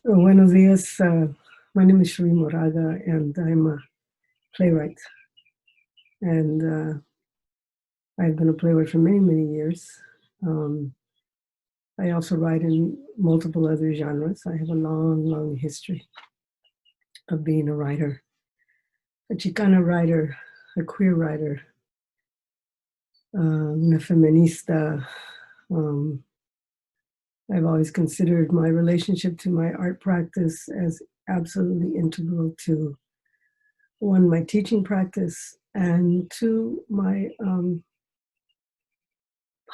Buenos dias. My name is Cherrie Moraga, and I'm a playwright. And I've been a playwright for many, many years. Um, I also write in multiple other genres. I have a long, long history of being a writer, a Chicana writer, a queer writer, una feminista. Um, I've always considered my relationship to my art practice as absolutely integral to one, my teaching practice, and two, my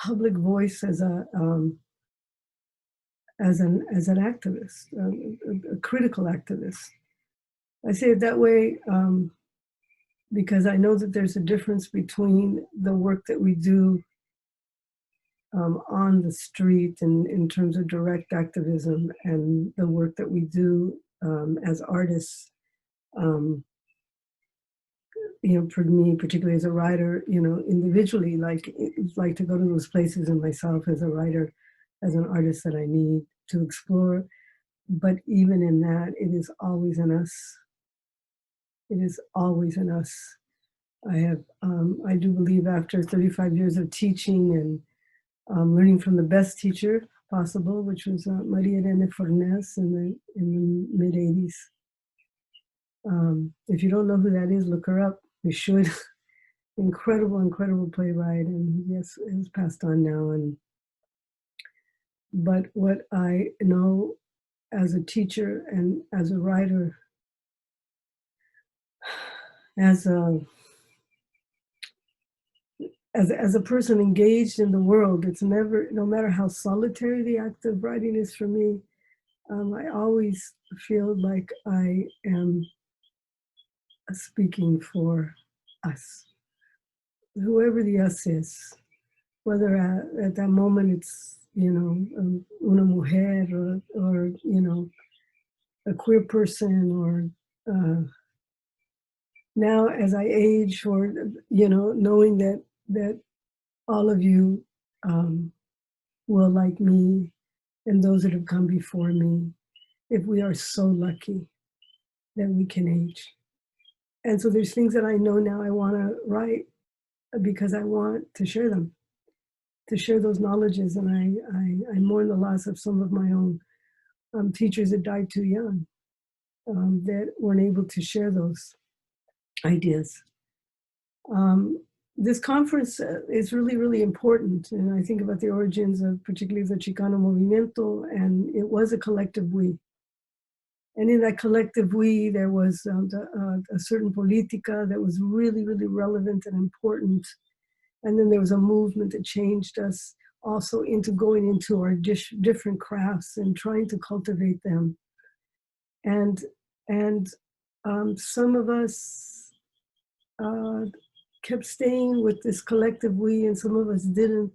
public voice as an activist, a critical activist. I say it that way because I know that there's a difference between the work that we do on the street and in terms of direct activism and the work that we do as artists. Um, for me, particularly as a writer, individually, like to go to those places in myself as a writer, as an artist that I need to explore. But even in that, it is always in us. It is always in us. I do believe after 35 years of teaching and learning from the best teacher possible, which was Maria Elena Fornes in the mid 80s. If you don't know who that is, look her up. You should. Incredible, incredible playwright, and yes, it was passed on now. But what I know as a teacher and as a writer, as a as a person engaged in the world, it's never, no matter how solitary the act of writing is for me, I always feel like I am speaking for us, whoever the us is, whether at that moment it's, una mujer or a queer person, or now as I age, or, knowing that all of you will, like me, and those that have come before me, if we are so lucky that we can age. And so there's things that I know now I want to write because I want to share them, to share those knowledges. And I mourn the loss of some of my own teachers that died too young, that weren't able to share those ideas. This conference is really, really important. And I think about the origins of particularly the Chicano Movimiento, and it was a collective we. And in that collective we, there was a certain politica that was really, really relevant and important. And then there was a movement that changed us also into going into our different crafts and trying to cultivate them. And some of us kept staying with this collective we, and some of us didn't.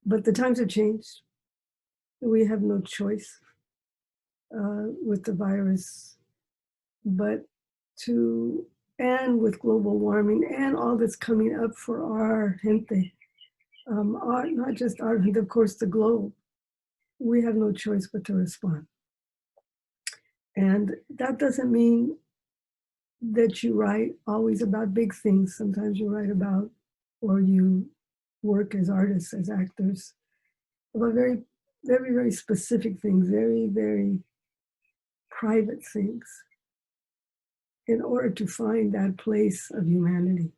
But the times have changed. We have no choice with the virus, but and with global warming and all that's coming up for our gente, not just our gente, of course, the globe. We have no choice but to respond. And that doesn't mean that you write always about big things. Sometimes you write about, or you work as artists, as actors, about very, very, very specific things, very, very private things, in order to find that place of humanity,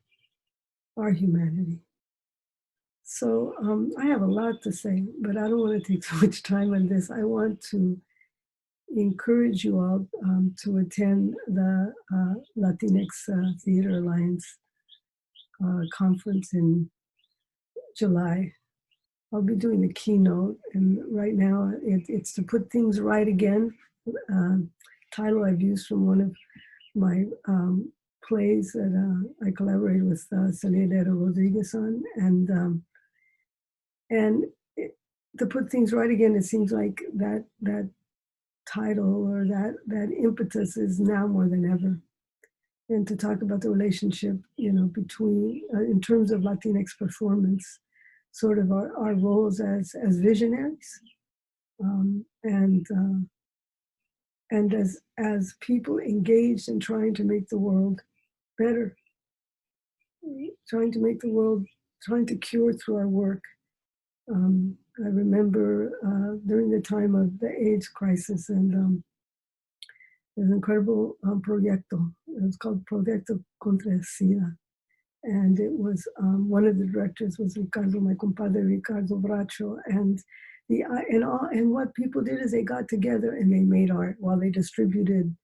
our humanity. So I have a lot to say, but I don't want to take too much time on this. I want to encourage you all to attend the Latinx Theatre Alliance conference in July. I'll be doing the keynote, and right now it's to put things right again. Title I've used from one of my plays that I collaborated with Celeda Rodriguez on, and to put things right again, it seems like that title or that impetus is now more than ever. And to talk about the relationship, between, in terms of Latinx performance, sort of our roles as visionaries, and And as people engaged in trying to make the world better, trying to make the world, trying to cure through our work. I remember during the time of the AIDS crisis, and there's an incredible proyecto. It was called Proyecto contra SIDA. And it was one of the directors was Ricardo, my compadre Ricardo Bracho, and and what people did is they got together and they made art while they distributed,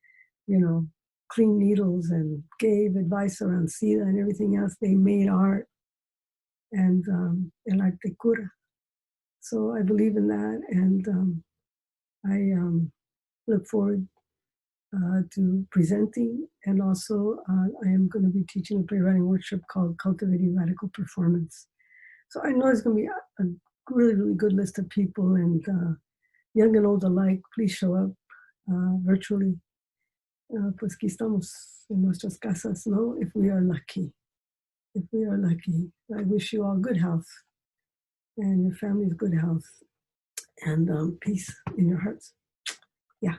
you know, clean needles and gave advice around SIDA and everything else. They made art, and el arte cura. So I believe in that, and I look forward to presenting, and also I am going to be teaching a playwriting workshop called Cultivating Radical Performance. So I know it's going to be a really, really good list of people, and young and old alike. Please show up virtually. Pues aquí estamos en nuestras casas, ¿no? If we are lucky. If we are lucky. I wish you all good health and your family's good health and peace in your hearts. Yeah.